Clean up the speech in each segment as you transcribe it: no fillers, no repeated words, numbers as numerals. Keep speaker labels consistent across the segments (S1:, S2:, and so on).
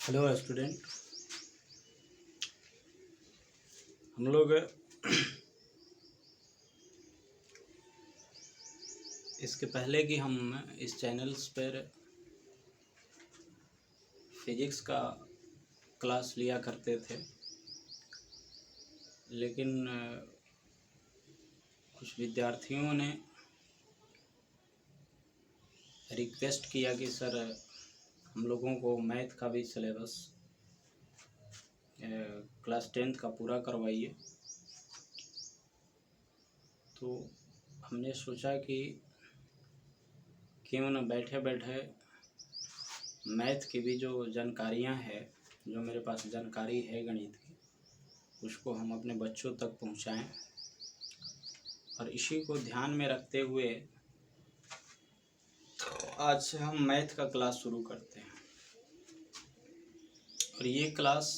S1: Hello student. हम लोग इसके पहले कि हम इस चैनल्स पर फिजिक्स का क्लास लिया करते थे, लेकिन कुछ विद्यार्थियों ने रिक्वेस्ट किया कि सर हम लोगों को मैथ का भी सिलेबस क्लास 10th का पूरा करवाइए। तो हमने सोचा कि क्यों न बैठे बैठे मैथ की भी जो जानकारियां हैं, जो मेरे पास जानकारी है गणित की, उसको हम अपने बच्चों तक पहुंचाएं। और इसी को ध्यान में रखते हुए आज से हम मैथ का क्लास शुरू करते हैं। और ये क्लास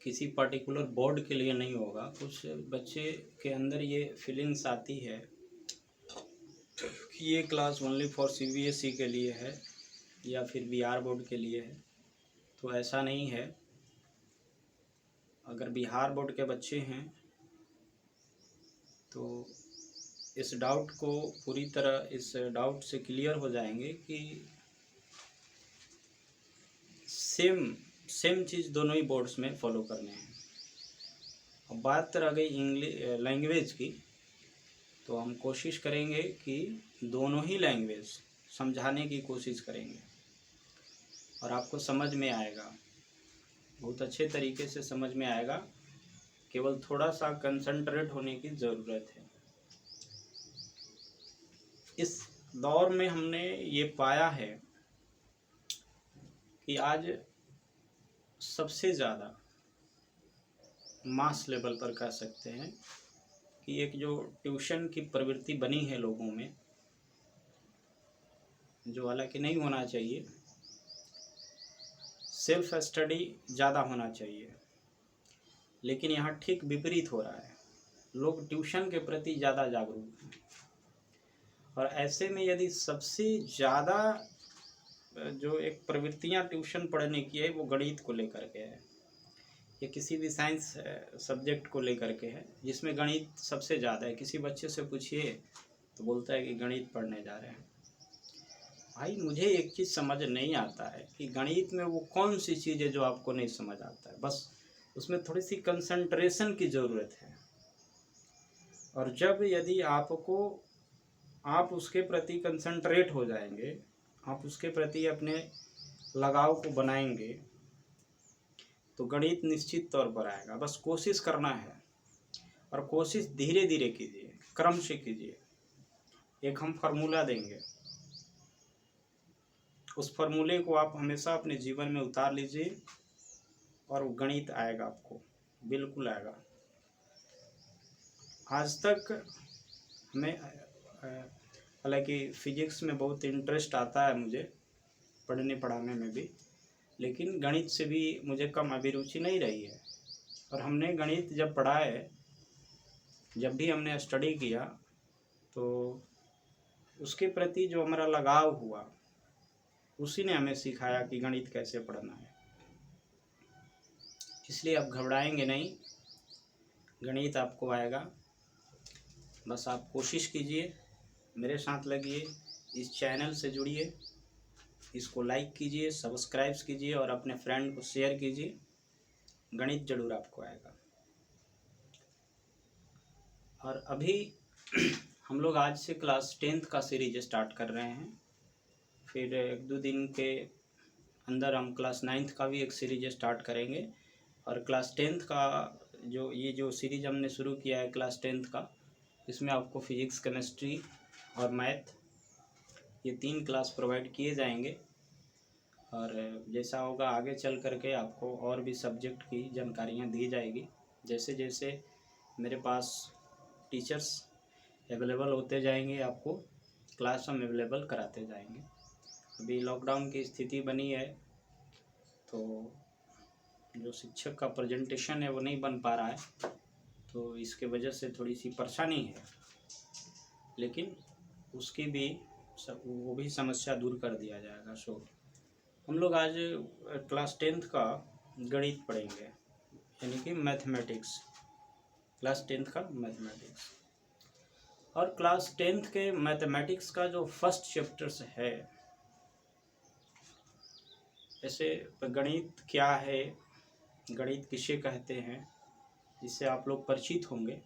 S1: किसी पर्टिकुलर बोर्ड के लिए नहीं होगा। कुछ बच्चे के अंदर ये फीलिंग्स आती है कि ये क्लास ओनली फॉर CBSE के लिए है या फिर बिहार बोर्ड के लिए है। तो ऐसा नहीं है। अगर बिहार बोर्ड के बच्चे हैं तो इस डाउट को पूरी तरह इस डाउट से क्लियर हो जाएंगे कि सेम चीज़ दोनों ही बोर्ड्स में फॉलो करने हैं। अब बात रह गई इंग्लिश लैंग्वेज की, तो हम कोशिश करेंगे कि दोनों ही लैंग्वेज समझाने की कोशिश करेंगे और आपको समझ में आएगा, बहुत अच्छे तरीके से समझ में आएगा। केवल थोड़ा सा कंसंट्रेट होने की ज़रूरत है। इस दौर में हमने ये पाया है कि आज सबसे ज़्यादा मास लेवल पर कह सकते हैं कि एक जो ट्यूशन की प्रवृत्ति बनी है लोगों में, जो हालांकि नहीं होना चाहिए, सेल्फ स्टडी ज़्यादा होना चाहिए, लेकिन यहाँ ठीक विपरीत हो रहा है। लोग ट्यूशन के प्रति ज़्यादा जागरूक हैं। और ऐसे में यदि सबसे ज़्यादा जो एक प्रवृत्तियाँ ट्यूशन पढ़ने की है वो गणित को लेकर के है या किसी भी साइंस सब्जेक्ट को लेकर के है, जिसमें गणित सबसे ज़्यादा है। किसी बच्चे से पूछिए तो बोलता है कि गणित पढ़ने जा रहे हैं। भाई, मुझे एक चीज़ समझ नहीं आता है कि गणित में वो कौन सी चीज़ है जो आपको नहीं समझ आता है। बस उसमें थोड़ी सी कंसंट्रेशन की ज़रूरत है। और जब यदि आप उसके प्रति कंसंट्रेट हो जाएंगे, आप उसके प्रति अपने लगाव को बनाएंगे, तो गणित निश्चित तौर पर आएगा। बस कोशिश करना है और कोशिश धीरे धीरे कीजिए, क्रम से कीजिए। एक हम फार्मूला देंगे, उस फार्मूले को आप हमेशा अपने जीवन में उतार लीजिए और वो गणित आएगा, आपको बिल्कुल आएगा। आज तक हमें हालांकि फिजिक्स में बहुत इंटरेस्ट आता है मुझे, पढ़ने पढ़ाने में भी, लेकिन गणित से भी मुझे कम अभिरुचि नहीं रही है। और हमने गणित जब पढ़ा है, जब भी हमने स्टडी किया, तो उसके प्रति जो हमारा लगाव हुआ, उसी ने हमें सिखाया कि गणित कैसे पढ़ना है। इसलिए आप घबराएंगे नहीं, गणित आपको आएगा। बस आप कोशिश कीजिए, मेरे साथ लगिए, इस चैनल से जुड़िए, इसको लाइक कीजिए, सब्सक्राइब कीजिए और अपने फ्रेंड को शेयर कीजिए। गणित जरूर आपको आएगा। और अभी हम लोग आज से क्लास 10th का सीरीज स्टार्ट कर रहे हैं। फिर 1-2 दिन के अंदर हम क्लास 9th का भी एक सीरीज स्टार्ट करेंगे। और क्लास 10th का जो सीरीज हमने शुरू किया है क्लास 10th का, इसमें आपको फिजिक्स, केमिस्ट्री और मैथ, ये 3 क्लास प्रोवाइड किए जाएंगे। और जैसा होगा आगे चल करके आपको और भी सब्जेक्ट की जानकारियाँ दी जाएगी। जैसे जैसे मेरे पास टीचर्स अवेलेबल होते जाएंगे, आपको क्लास हम अवेलेबल कराते जाएंगे। अभी लॉकडाउन की स्थिति बनी है, तो जो शिक्षक का प्रेजेंटेशन है वो नहीं बन पा रहा है, तो इसके वजह से थोड़ी सी परेशानी है, लेकिन उसकी भी वो भी समस्या दूर कर दिया जाएगा। सो हम लोग आज क्लास 10th का गणित पढ़ेंगे, यानी कि मैथमेटिक्स, क्लास 10th का मैथमेटिक्स। और क्लास 10th के मैथमेटिक्स का जो फर्स्ट चैप्टर्स है, ऐसे गणित क्या है, गणित किसे कहते हैं, जिससे आप लोग परिचित होंगे।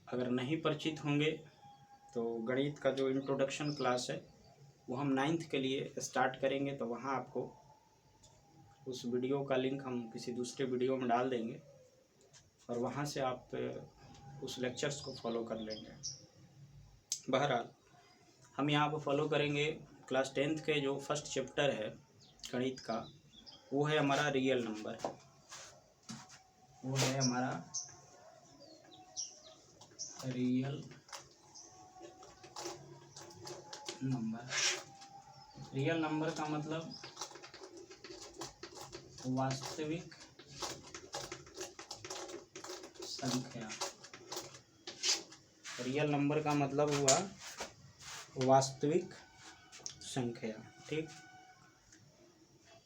S1: अगर नहीं परिचित होंगे तो गणित का जो इंट्रोडक्शन क्लास है वो हम 9th के लिए स्टार्ट करेंगे, तो वहाँ आपको उस वीडियो का लिंक हम किसी दूसरे वीडियो में डाल देंगे और वहाँ से आप उस लेक्चर्स को फॉलो कर लेंगे। बहरहाल हम यहाँ पर फॉलो करेंगे क्लास 10th के जो फर्स्ट चैप्टर है गणित का, वो है हमारा रियल नंबर। वो है हमारा रियल नंबर। रियल नंबर का मतलब वास्तविक संख्या। रियल नंबर का मतलब हुआ वास्तविक संख्या। ठीक,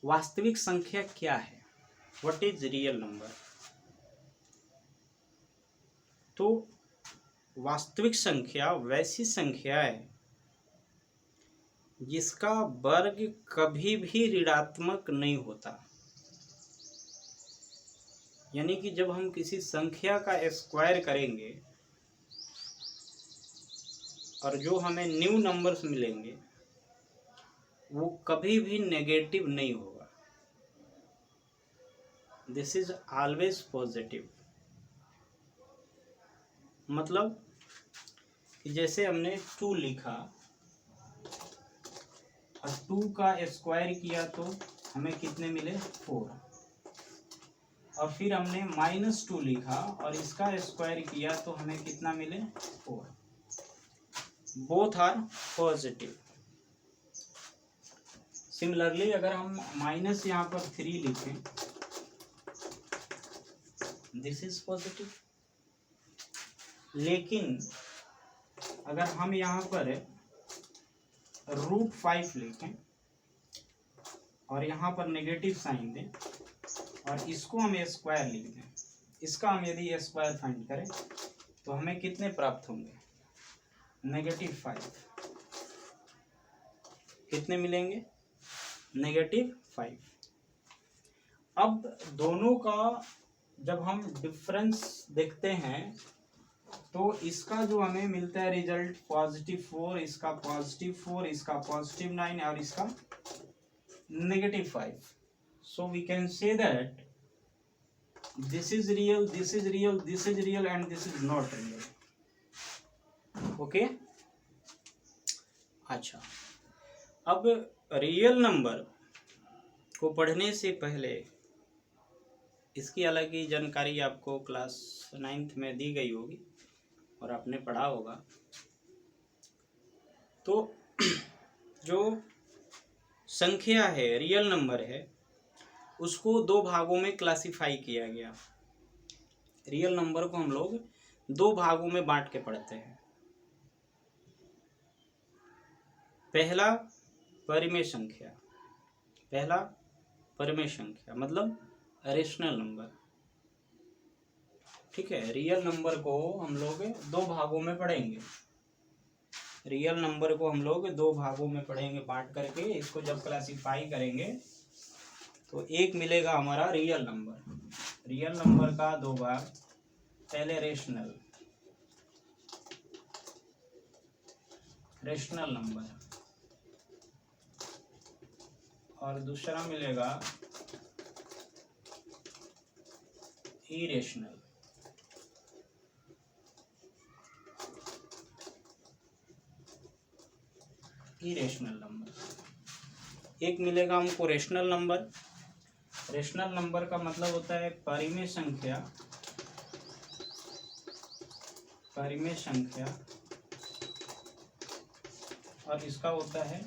S1: वास्तविक संख्या क्या है? What is real number? तो वास्तविक संख्या वैसी संख्या है जिसका वर्ग कभी भी ऋणात्मक नहीं होता। यानी कि जब हम किसी संख्या का स्क्वायर करेंगे और जो हमें न्यू नंबर्स मिलेंगे वो कभी भी नेगेटिव नहीं होगा। This is always positive. मतलब कि जैसे हमने 2 लिखा और 2 का स्क्वायर किया तो हमें कितने मिले? 4। और फिर हमने -2 लिखा और इसका स्क्वायर किया तो हमें कितना मिले? 4। Both are positive. सिमिलरली अगर हम माइनस यहाँ पर 3 लिखें, दिस इज पॉजिटिव। लेकिन अगर हम यहाँ पर √5 लिखें और यहाँ पर नेगेटिव साइन दें और इसको हम स्क्वायर लिख दें, इसका हम यदि स्क्वायर फाइंड करें तो हमें कितने प्राप्त होंगे? -5। कितने मिलेंगे? -5। अब दोनों का जब हम डिफरेंस देखते हैं तो इसका जो हमें मिलता है रिजल्ट +4, इसका +4, इसका +9 और इसका -5। So we can say that this is real, this is real, this is real and this is not real. Okay, अच्छा, अब रियल नंबर को पढ़ने से पहले इसकी अलग ही जानकारी आपको क्लास 9th में दी गई होगी और आपने पढ़ा होगा। तो जो संख्या है, रियल नंबर है, उसको 2 भागों में क्लासिफाई किया गया। रियल नंबर को हम लोग 2 भागों में बांट के पढ़ते हैं। पहला परिमेय संख्या। पहला परिमेय संख्या मतलब रेशनल नंबर। ठीक है, रियल नंबर को हम लोग 2 भागों में पढ़ेंगे। रियल नंबर को हम लोग 2 भागों में पढ़ेंगे बांट करके। इसको जब क्लासिफाई करेंगे तो एक मिलेगा हमारा रियल नंबर। रियल नंबर का 2 भाग, पहले रेशनल नंबर और दूसरा मिलेगा इरेशनल। नंबर एक मिलेगा हमको रेशनल नंबर। रेशनल नंबर का मतलब होता है परिमेय संख्या। परिमेय संख्या और इसका होता है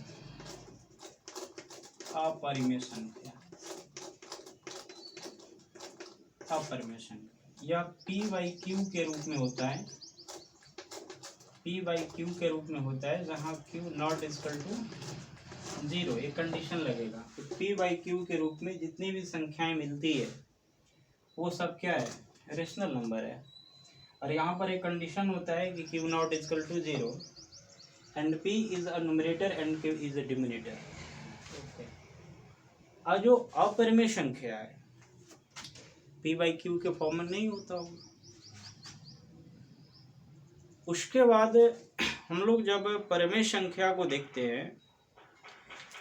S1: अपरिमेय संख्या। अपरिमेय संख्या यह p/q के रूप में होता है। p/q के रूप में होता है, जहाँ q ≠ जीरो, एक कंडीशन लगेगा। तो पी बाई क्यू के रूप में जितनी भी संख्याएं मिलती है वो सब क्या है, रेशनल नंबर है। और यहाँ पर एक कंडीशन होता है कि Q not is equal to zero and P is a numerator and Q is a denominator. Okay, और जो अपरिमेय संख्या है पी बाई क्यू के फॉर्म में नहीं होता होगा। उसके बाद हम लोग जब परिमेय संख्या को देखते हैं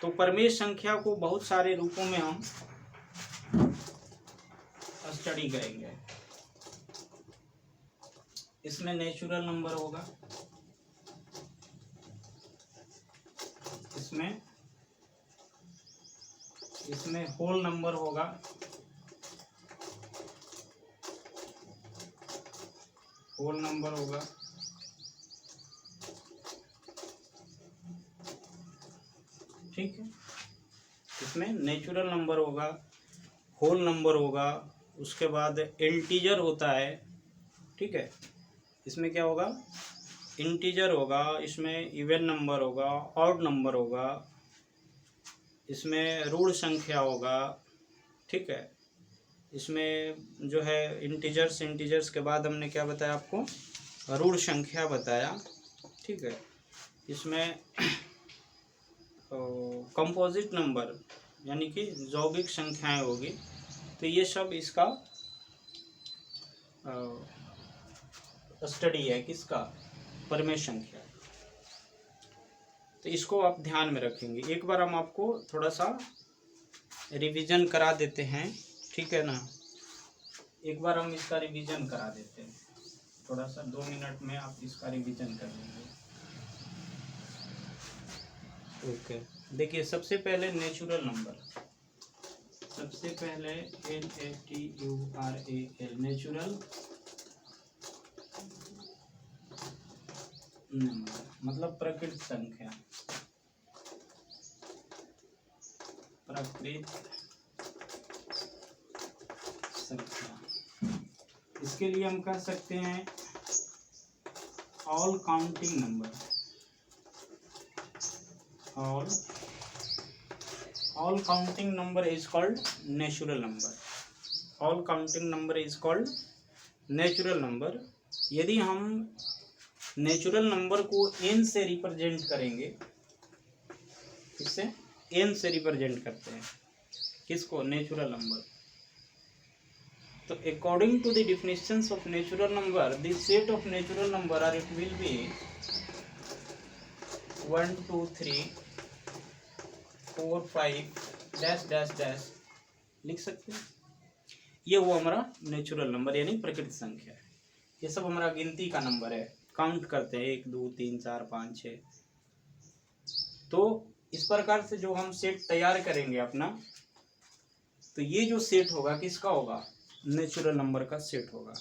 S1: तो परिमेय संख्या को बहुत सारे रूपों में हम स्टडी करेंगे। इसमें नेचुरल नंबर होगा, इसमें होल नंबर होगा, ठीक है। इसमें नेचुरल नंबर होगा, होल नंबर होगा, उसके बाद इंटीजर होता है, ठीक है। इसमें क्या होगा, इंटीजर होगा, इसमें इवन नंबर होगा, ऑड नंबर होगा, इसमें ऋण संख्या होगा, ठीक है। इसमें जो है इंटीजर्स के बाद हमने क्या बताया आपको, ऋण संख्या बताया, ठीक है। इसमें कंपोजिट नंबर यानी कि यौगिक संख्याएं होगी। तो ये सब इसका स्टडी है, किसका, परिमेय संख्या। तो इसको आप ध्यान में रखेंगे। एक बार हम आपको थोड़ा सा रिवीजन करा देते हैं, ठीक है ना। एक बार हम इसका रिवीजन करा देते हैं, थोड़ा सा 2 मिनट में आप इसका रिवीजन कर लेंगे। ओके, देखिए सबसे पहले नेचुरल नंबर, सबसे पहले NATURAL, नेचुरल नंबर मतलब प्रकृत संख्या, इसके लिए हम कह सकते हैं all counting number, all counting number is called natural number, all counting number is called natural number। यदि हम नेचुरल नंबर को n से रिप्रेजेंट करेंगे, किससे, n से रिप्रेजेंट करते हैं किसको, नेचुरल नंबर। तो according to the definitions of natural number, the set of natural number are it will be 1 2 3 4 5 dash dash dash, लिख सकते हैं। ये वो हमारा नेचुरल नंबर यानी प्रकृत संख्या है। ये सब हमारा गिनती का नंबर है, काउंट करते हैं 1 2 3 4 5 6। तो इस प्रकार से जो हम सेट तैयार करेंगे अपना, तो ये जो सेट होगा किसका होगा, नेचुरल नंबर का सेट होगा।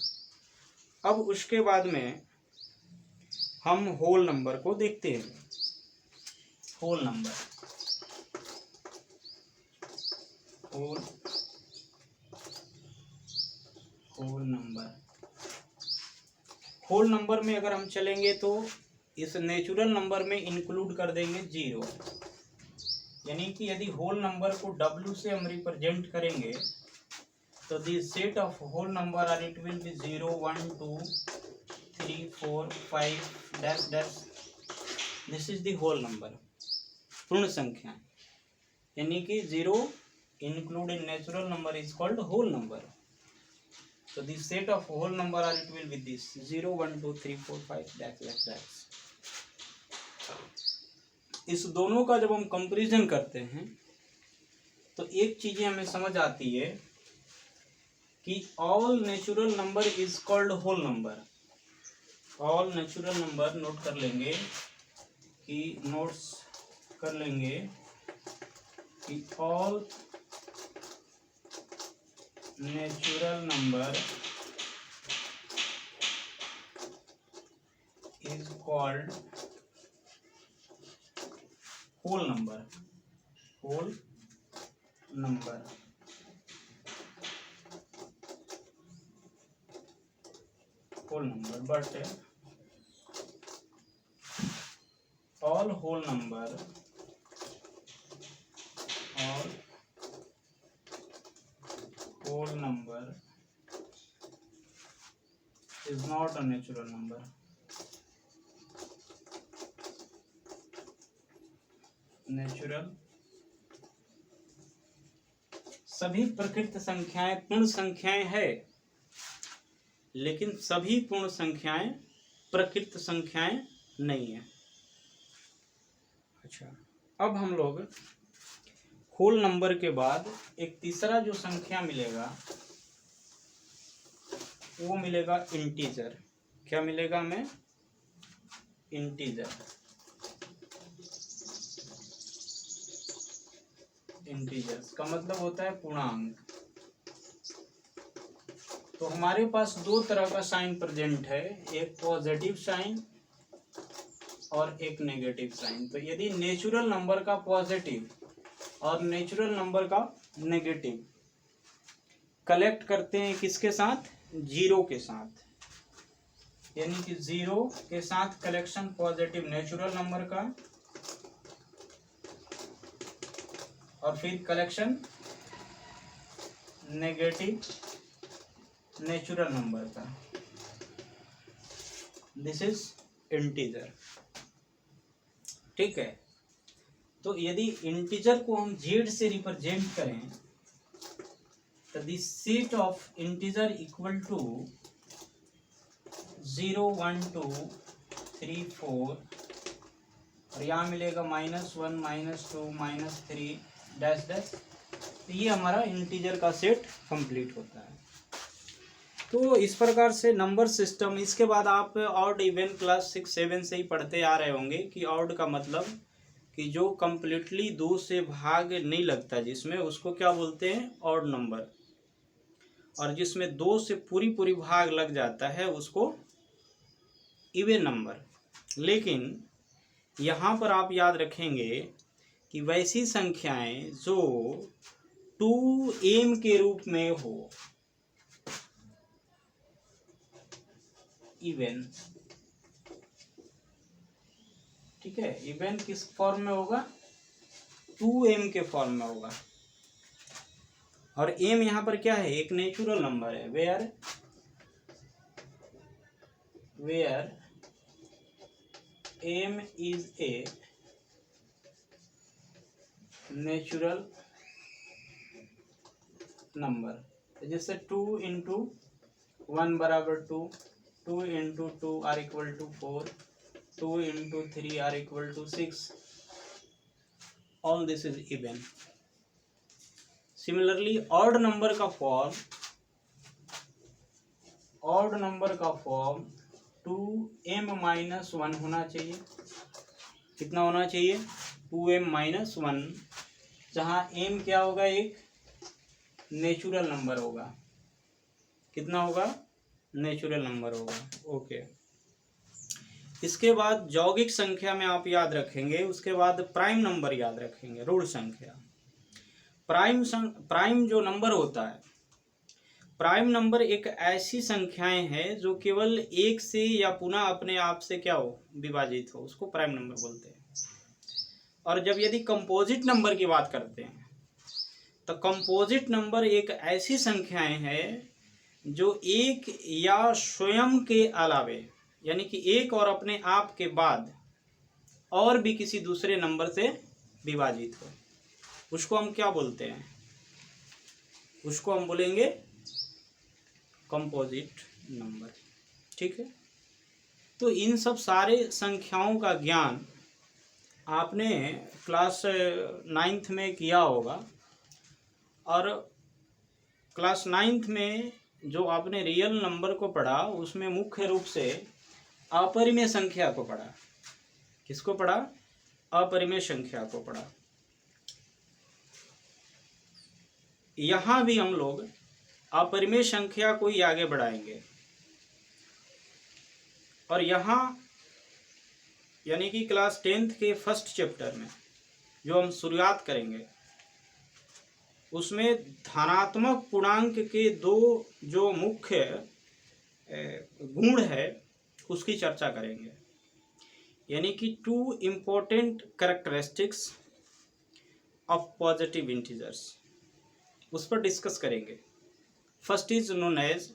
S1: अब उसके बाद में हम होल नंबर को देखते हैं। Whole number, whole number, whole number में अगर हम चलेंगे तो इस नेचुरल नंबर में इंक्लूड कर देंगे 0, यानी कि यदि होल नंबर को W से हम रिप्रेजेंट करेंगे तो the set of whole number are it will be 0 1 2 3 4 5 dash dash, this is the whole number, पूर्ण संख्या, यानी कि 0 included in natural number is called whole number. So the set of whole number are it will be this 0 1 2 3 4 5 dash dash dash। इस दोनों का जब हम comparison करते हैं तो एक चीज हमें समझ आती है कि all natural number is called whole number। all natural number note कर लेंगे कि नोट्स कर लेंगे कि all natural number is called whole number, whole number। whole number, but all whole number और whole number is not a natural number. Natural सभी प्रकृत संख्याएं पूर्ण संख्याएं है, लेकिन सभी पूर्ण संख्याएं प्रकृत संख्याएं नहीं है। अच्छा, अब हम लोग होल नंबर के बाद एक तीसरा जो संख्या मिलेगा वो मिलेगा इंटीजर। क्या मिलेगा हमें? इंटीजर। इंटीजर्स का मतलब होता है पूर्णांक। तो हमारे पास दो तरह का साइन प्रेजेंट है, एक पॉजिटिव साइन और एक नेगेटिव साइन। तो यदि नेचुरल नंबर का पॉजिटिव और नेचुरल नंबर का नेगेटिव कलेक्ट करते हैं किसके साथ? जीरो के साथ, यानी कि जीरो के साथ कलेक्शन पॉजिटिव नेचुरल नंबर का और फिर कलेक्शन नेगेटिव नेचुरल नंबर का, दिस इज इंटीजर। ठीक है, तो यदि इंटीजर को हम जेड से रिप्रेजेंट करें तो this set of integer equal to 0 1 2 3 4 और यहाँ मिलेगा -1 -2 -3 डैश डैश। तो ये हमारा इंटीजर का सेट कंप्लीट होता है। तो इस प्रकार से नंबर सिस्टम। इसके बाद आप ऑड इवन क्लास 6 7 से ही पढ़ते आ रहे होंगे कि ऑड का मतलब कि जो कंप्लीटली 2 से भाग नहीं लगता, जिसमें उसको क्या बोलते हैं? Odd number. और जिसमें 2 से पूरी पूरी भाग लग जाता है उसको इवन नंबर। लेकिन यहाँ पर आप याद रखेंगे कि वैसी संख्याएं जो 2m के रूप में हो, इवन। ठीक है, इवन किस फॉर्म में होगा? 2m के फॉर्म में होगा। और m यहाँ पर क्या है? एक नेचुरल नंबर है। Where m is a natural number. जैसे 2 इंटू 1 बराबर 2, 2 into 2 are equal to 4, 2 into 3 are equal to 6। All this is even. Similarly odd number का फॉर्म 2m-1 होना चाहिए। कितना होना चाहिए? 2m-1, जहाँ m क्या होगा? एक नेचुरल नंबर होगा। कितना होगा? नेचुरल नंबर होगा। ओके। इसके बाद यौगिक संख्या में आप याद रखेंगे, उसके बाद प्राइम नंबर याद रखेंगे, रूढ़ संख्या। प्राइम जो नंबर होता है, प्राइम नंबर एक ऐसी संख्याएं हैं जो केवल एक से या पुनः अपने आप से क्या हो? विभाजित हो, उसको प्राइम नंबर बोलते हैं। और जब यदि कंपोजिट नंबर की बात करते हैं तो कंपोजिट नंबर एक ऐसी संख्याएं हैं जो एक या स्वयं के अलावे, यानी कि एक और अपने आप के बाद और भी किसी दूसरे नंबर से विभाजित हो, उसको हम क्या बोलते हैं? उसको हम बोलेंगे कंपोजिट नंबर। ठीक है, तो इन सब सारे संख्याओं का ज्ञान आपने क्लास 9th में किया होगा। और क्लास 9th में जो आपने रियल नंबर को पढ़ा उसमें मुख्य रूप से अपरिमेय संख्या को पढ़ा। किसको पढ़ा? अपरिमेय संख्या को पढ़ा। यहाँ भी हम लोग अपरिमेय संख्या को ही आगे बढ़ाएंगे। और यहाँ यानी कि क्लास 10th के फर्स्ट चैप्टर में जो हम शुरुआत करेंगे उसमें धनात्मक पूर्णांक के दो जो मुख्य गुण है उसकी चर्चा करेंगे। यानी कि 2 important characteristics of positive integers, उस पर डिस्कस करेंगे। First is known as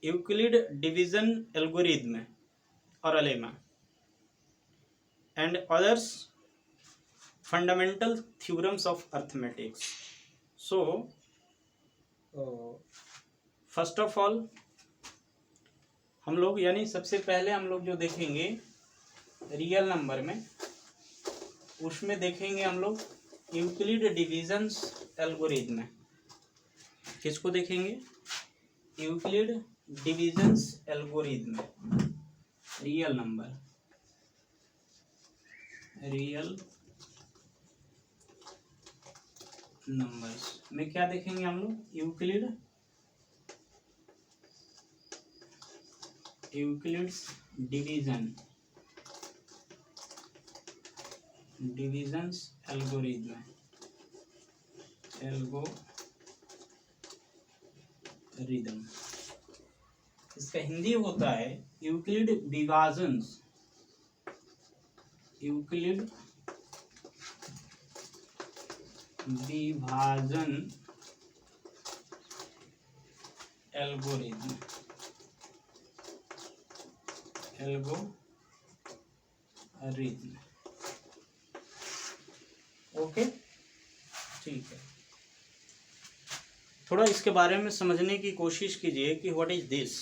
S1: Euclid division algorithm और lemma, and others fundamental theorems of arithmetics. So first of all हम लोग, यानी सबसे पहले हम लोग जो देखेंगे रियल नंबर में, उसमें देखेंगे हम लोग यूक्लिड डिविजन्स एल्गोरिथम। किसको देखेंगे? Euclid divisions algorithm, real number, real numbers में क्या देखेंगे हम लोग? यूक्लिड्स डिविजन्स एल्गोरिथम, इसका हिंदी होता है यूक्लिड विभाजन एल्गोरिथम, ओके, ठीक है। थोड़ा इसके बारे में समझने की कोशिश कीजिए कि what is this.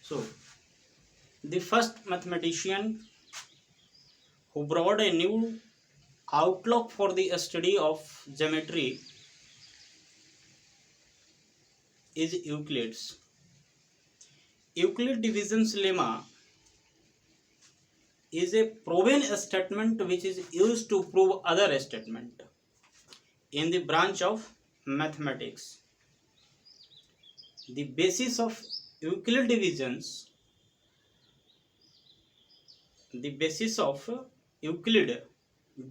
S1: So the first mathematician who brought a new outlook for the study of geometry is Euclid's. Euclid division's lemma is a proven statement which is used to prove other statement in the branch of mathematics. The basis of Euclid divisions, the basis of Euclid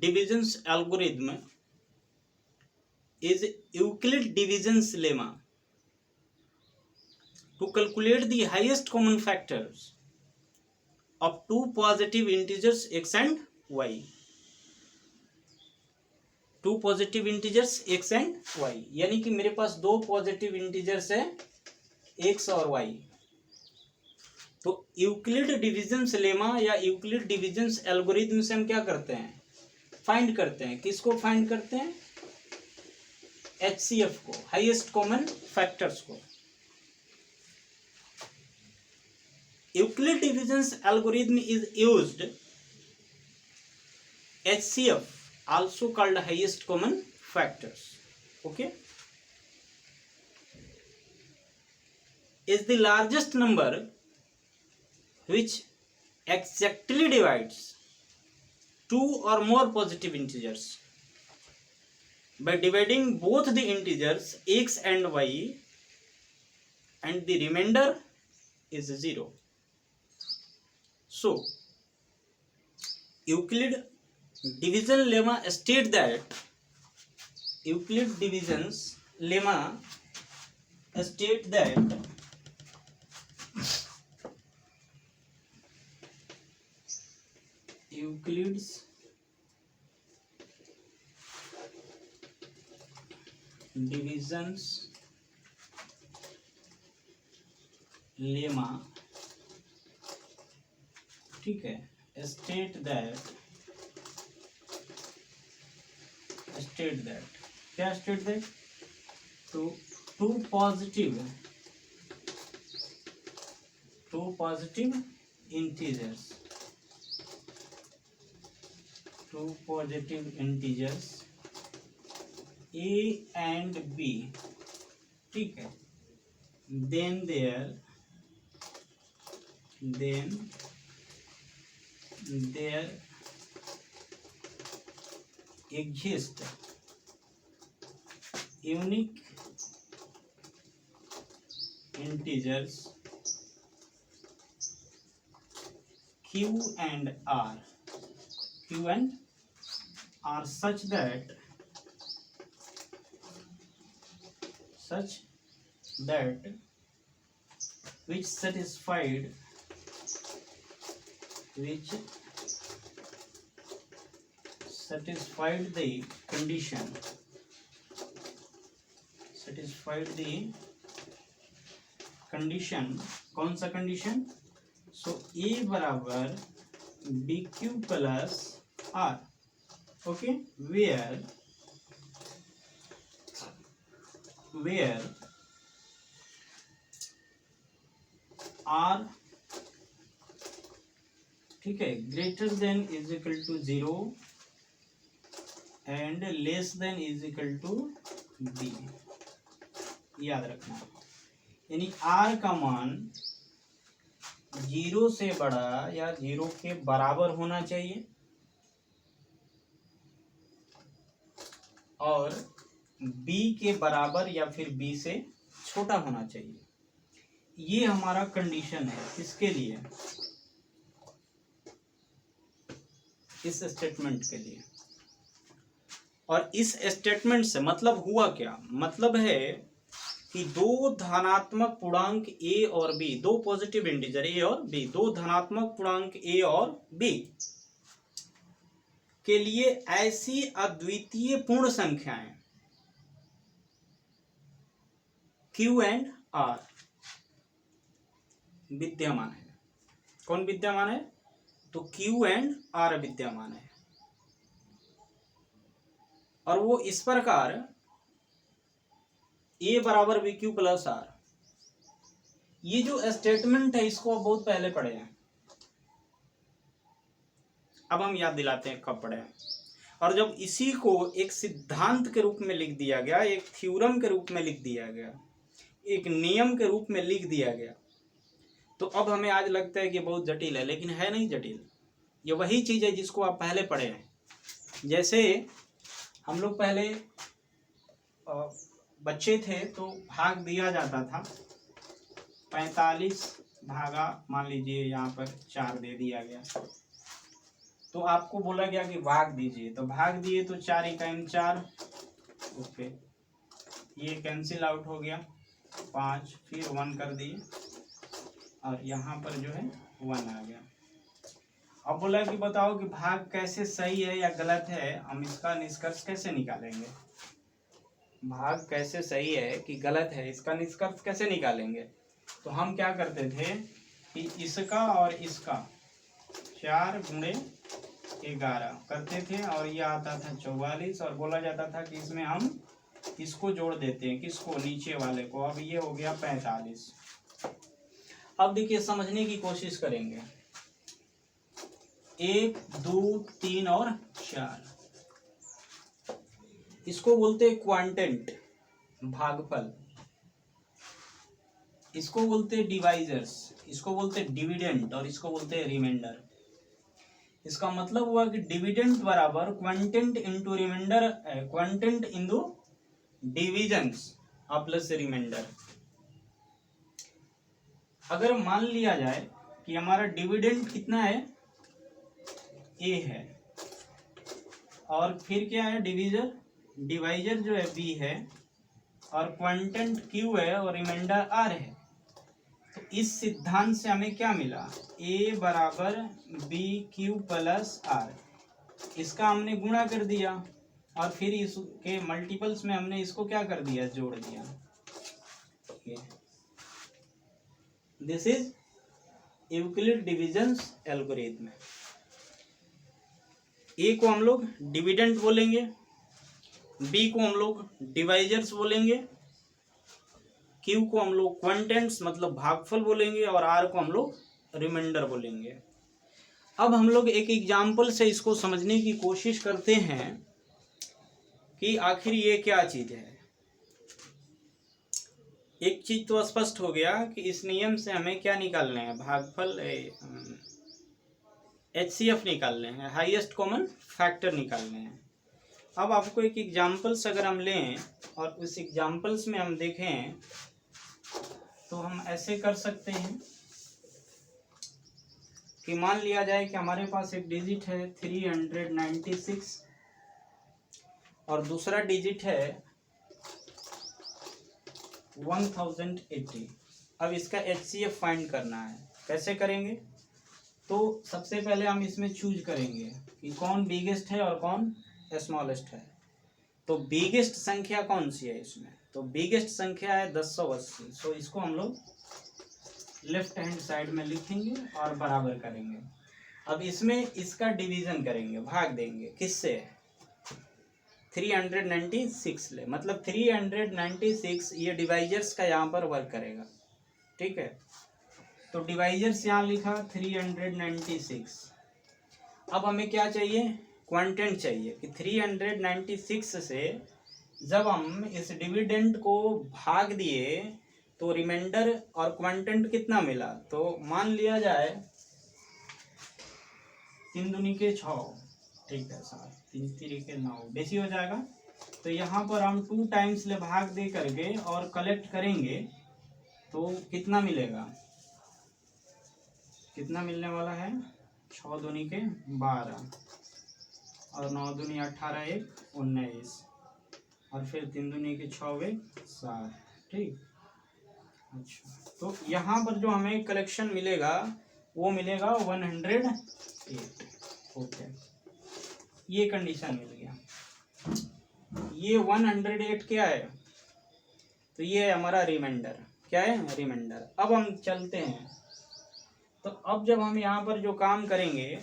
S1: divisions algorithm is Euclid divisions lemma. To calculate the highest common factors of two positive integers x and y, two positive integers x and y, यानी कि मेरे पास दो positive integers है x और y, तो Euclid divisions lemma या Euclid divisions algorithm से हम क्या करते हैं? फाइंड करते हैं। किसको फाइंड करते हैं? HCF को, हाईएस्ट कॉमन फैक्टर्स को। Euclid divisions algorithm is used HCF, also called highest common factors, okay, is the largest number which exactly divides two or more positive integers. By dividing both the integers x and y, and the remainder is 0. So Euclid division lemma state that Euclid divisions lemma state that Euclid's divisions lemma, ठीक है, state that क्या state that to two positive integers, two positive integers a and b, ठीक है, then there exist unique integers q and r such that which satisfied satisfied the condition, satisfied the condition, कौन सा condition? So A बराबर B Q plus R, okay, where R, ठीक है, greater than is equal to 0 and less than is equal to B, याद रखना। यानी are का मान 0 से बड़ा या 0 के बराबर होना चाहिए और b के बराबर या फिर b से छोटा होना चाहिए। ये हमारा कंडीशन है किसके लिए? इस स्टेटमेंट के लिए। और इस स्टेटमेंट से मतलब हुआ क्या? मतलब है कि दो धनात्मक पूर्णांक a और b, दो पॉजिटिव इंटीजर a और b, दो धनात्मक पूर्णांक a और b के लिए ऐसी अद्वितीय पूर्ण संख्याएं q एंड r विद्यमान है। कौन विद्यमान है? तो q एंड r विद्यमान है। और वो इस प्रकार a बराबर बी क्यू प्लस आर, ये जो स्टेटमेंट है इसको बहुत पहले पढ़े हैं, अब हम याद दिलाते हैं कब पढ़े। और जब इसी को एक सिद्धांत के रूप में लिख दिया गया, एक थ्योरम के रूप में लिख दिया गया, एक नियम के रूप में लिख दिया गया, तो अब हमें आज लगता है कि बहुत जटिल है, लेकिन है नहीं जटिल। ये वही चीज है जिसको आप पहले पढ़े हैं। जैसे हम लोग पहले बच्चे थे तो भाग दिया जाता था, 45 भागा, मान लीजिए यहाँ पर 4 दे दिया गया, तो आपको बोला गया कि भाग दीजिए, तो भाग दिए तो 4 इकाई 4, ओके, ये कैंसिल आउट हो गया, 5, फिर 1 कर दिए और यहाँ पर जो है 1 आ गया। अब बोला कि बताओ कि भाग कैसे सही है या गलत है, हम इसका निष्कर्ष कैसे निकालेंगे? भाग कैसे सही है कि गलत है, इसका निष्कर्ष कैसे निकालेंगे? तो हम क्या करते थे कि इसका और इसका 4 गुणे 11 करते थे और ये आता था 44, और बोला जाता था कि इसमें हम इसको जोड़ देते हैं, किसको? नीचे वाले को। अब ये हो गया 45। अब देखिए समझने की कोशिश करेंगे। 1, 2, 3 और 4, इसको बोलते हैं क्वांटेंट, भागफल। इसको बोलते हैं डिवाइजर्स, इसको बोलते हैं डिविडेंड और इसको बोलते हैं रिमाइंडर। इसका मतलब हुआ कि डिविडेंड बराबर quotient into remainder, quotient into divisions plus remainder. अगर मान लिया जाए कि हमारा डिविडेंड कितना है? a है, और फिर क्या है? डिवाइजर जो है b है, और क्वांटेंट q है और रिमाइंडर r है। तो इस सिद्धांत से हमें क्या मिला? a बराबर बी क्यू प्लस आर, इसका हमने गुणा कर दिया और फिर इसके मल्टीपल्स में हमने इसको क्या कर दिया? जोड़ दिया। This is Euclid divisions algorithm. A को हम लोग डिविडेंड बोलेंगे, बी को हम लोग डिवाइजर्स बोलेंगे, क्यू को हम लोग क्वांटेंट्स मतलब भागफल बोलेंगे, और आर को हम लोग रिमाइंडर बोलेंगे। अब हम लोग एक एग्जाम्पल से इसको समझने की कोशिश करते हैं कि आखिर ये क्या चीज है। एक चीज तो स्पष्ट हो गया कि इस नियम से हमें क्या निकालना है? भागफल, HCF निकालने हैं, हाईएस्ट कॉमन फैक्टर निकालने हैं। अब आपको एक एग्जाम्पल्स अगर हम लें और उस एग्जाम्पल्स में हम देखें तो हम ऐसे कर सकते हैं कि मान लिया जाए कि हमारे पास एक डिजिट है 396 और दूसरा डिजिट है 1080। अब इसका HCF फाइंड करना है। कैसे करेंगे? तो सबसे पहले हम इसमें चूज करेंगे कि कौन बिगेस्ट है और कौन स्मॉलेस्ट है। तो बिगेस्ट संख्या कौन सी है इसमें, तो बिगेस्ट संख्या है 1080। सो इसको हम लोग लेफ्ट हैंड साइड में लिखेंगे और बराबर करेंगे। अब इसमें इसका डिवीजन करेंगे, भाग देंगे किससे, 396 ले, मतलब 396 ये डिवाइजर्स का यहाँ पर वर्क करेगा। ठीक है, तो डिवाइजर्स यहाँ लिखा 396। अब हमें क्या चाहिए, क्वांटेंट चाहिए कि 396 से जब हम इस डिविडेंड को भाग दिए तो रिमाइंडर और क्वांटेंट कितना मिला। तो मान लिया जाए 3 दूनी के 6, ठीक है, 7 3 3 के 9 बेसी हो जाएगा। तो यहाँ पर हम 2 टाइम्स ले भाग दे करके और कलेक्ट करेंगे तो कितना मिलेगा, कितना मिलने वाला है, 6 दूनी के 12 और 9 दूनी 18 1 19 और फिर 3 दूनी के 6 7। ठीक, अच्छा, तो यहाँ पर जो हमें कलेक्शन मिलेगा वो मिलेगा 108। ओके, ये कंडीशन मिल गया। ये 108 क्या है, तो ये है हमारा रिमाइंडर। क्या है, रिमाइंडर। अब हम चलते हैं, तो अब जब हम यहाँ पर जो काम करेंगे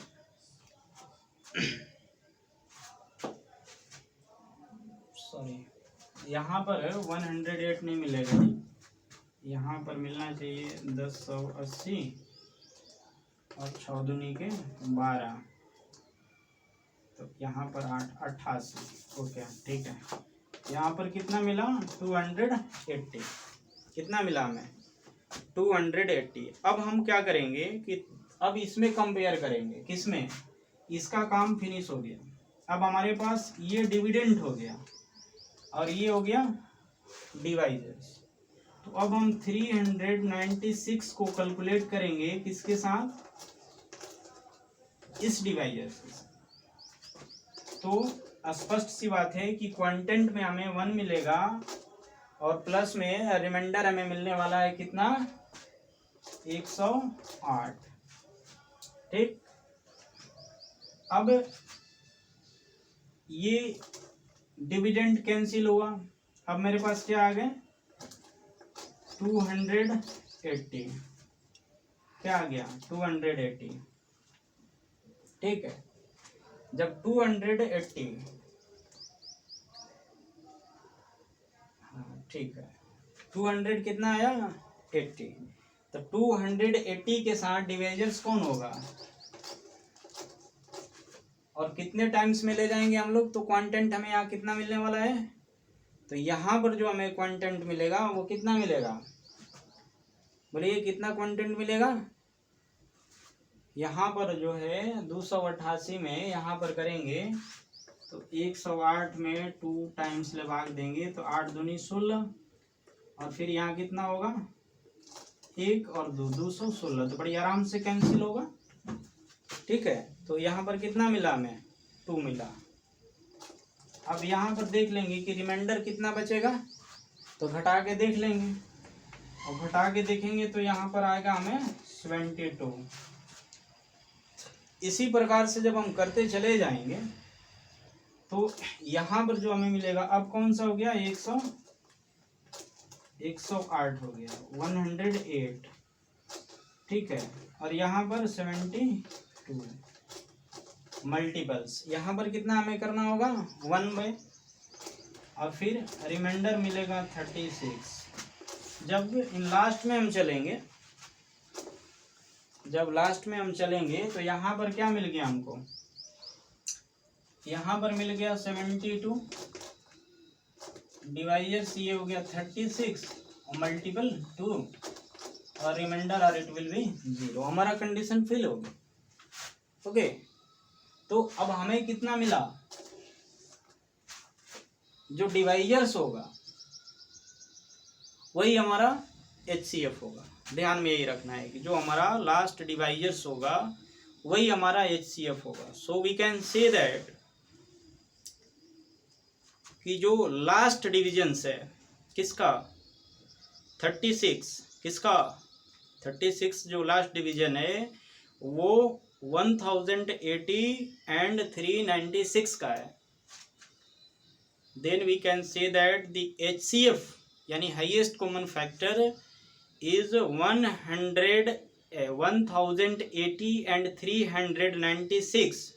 S1: सॉरी, यहाँ पर 108 नहीं मिलेगा, यहाँ पर मिलना चाहिए 1080 और 6 दूनी के 12, तो यहाँ पर 88। ओके, ठीक है, यहाँ पर कितना मिला, 280। कितना मिला हमें, 280। अब हम क्या करेंगे कि अब इसमें कंपेयर करेंगे, किसमें, इसका काम फिनिश हो गया। अब हमारे पास ये डिविडेंड हो गया और ये हो गया डिवाइजर्स। तो अब हम 396 को कैलकुलेट करेंगे किसके साथ, इस डिवाइजर्स के साथ। तो स्पष्ट सी बात है कि क्वांटेंट में हमें 1 मिलेगा और प्लस में रिमाइंडर हमें मिलने वाला है कितना, 108। ठीक, अब ये डिविडेंड कैंसिल हुआ, अब मेरे पास क्या आ गए, 280। क्या आ गया, 280। ठीक है, जब 280, हाँ ठीक है, 200 कितना आया, 80। तो 280 के साथ डिवाइजर्स कौन होगा और कितने टाइम्स में ले जाएंगे हम लोग। तो क्वांटेंट हमें यहाँ कितना मिलने वाला है, तो यहाँ पर जो हमें क्वांटेंट मिलेगा वो कितना मिलेगा, बोलिए कितना क्वांटेंट मिलेगा। यहाँ पर जो है 288 में यहाँ पर करेंगे तो 108 में 2 टाइम्स ले भाग देंगे तो 8 दूनी 16 और फिर यहाँ कितना होगा, 1 और 2 216, तो बड़ी आराम से कैंसिल होगा। ठीक है, तो यहाँ पर कितना मिला हमें, 2 मिला। अब यहाँ पर देख लेंगे कि रिमाइंडर कितना बचेगा, तो घटा के देख लेंगे और घटा के देखेंगे तो यहाँ पर आएगा हमें 72। इसी प्रकार से जब हम करते चले जाएंगे तो यहाँ पर जो हमें मिलेगा, अब कौन सा हो गया, 108 हो गया, 108। ठीक है, और यहाँ पर 72 मल्टीपल्स, यहाँ पर कितना हमें करना होगा, 1/, और फिर रिमाइंडर मिलेगा 36। जब इन लास्ट में हम चलेंगे, जब लास्ट में हम चलेंगे तो यहाँ पर क्या मिल गया हमको, यहाँ पर मिल गया 72 डिवाइजर्स, ये हो गया 36 और मल्टीपल 2 और रिमाइंडर और इट विल बी 0। हमारा कंडीशन फिल हो गया। ओके, तो अब हमें कितना मिला, जो डिवाइजर्स होगा वही हमारा HCF होगा। ध्यान में यही रखना है कि जो हमारा लास्ट डिवाइजर्स होगा वही हमारा HCF होगा। So we can say that कि जो लास्ट डिविजन्स है किसका, 36, किसका 36, जो लास्ट डिवीजन है वो 1080 एंड 396 का है, then we can say that the HCF यानी highest common factor is 1080 and 396,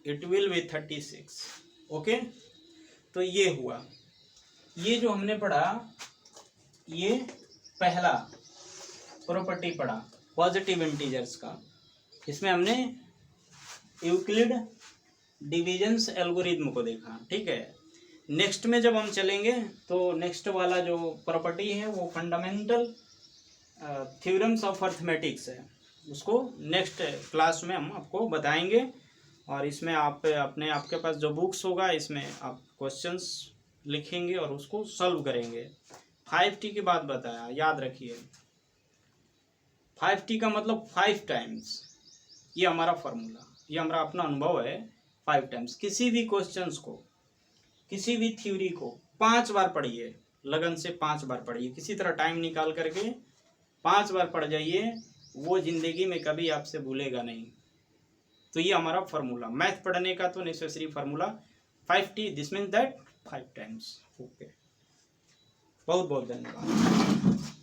S1: it will be 36। Okay, तो ये हुआ, ये जो हमने पढ़ा ये पहला प्रॉपर्टी पढ़ा पॉजिटिव इंटीजर्स का। इसमें हमने यूक्लिड डिविजन्स एल्गोरिथम को देखा, ठीक है। नेक्स्ट में जब हम चलेंगे तो नेक्स्ट वाला जो प्रॉपर्टी है वो फंडामेंटल थ्योरम्स ऑफ अर्थमेटिक्स है, उसको नेक्स्ट क्लास में हम आपको बताएंगे। और इसमें आप आपके पास जो बुक्स होगा इसमें आप क्वेश्चंस लिखेंगे और उसको सॉल्व करेंगे। 5T की बात बताया, याद रखिए 5T का मतलब 5 टाइम्स, ये हमारा फॉर्मूला, ये हमारा अपना अनुभव है। 5 टाइम्स किसी भी क्वेश्चंस को, किसी भी थ्योरी को 5 बार पढ़िए, लगन से 5 बार पढ़िए, किसी तरह टाइम निकाल करके 5 बार पढ़ जाइए, वो जिंदगी में कभी आपसे भूलेगा नहीं। तो ये हमारा फार्मूला, मैथ पढ़ने का तो necessary formula 5T, this means that 5 times. Okay, बहुत बहुत धन्यवाद।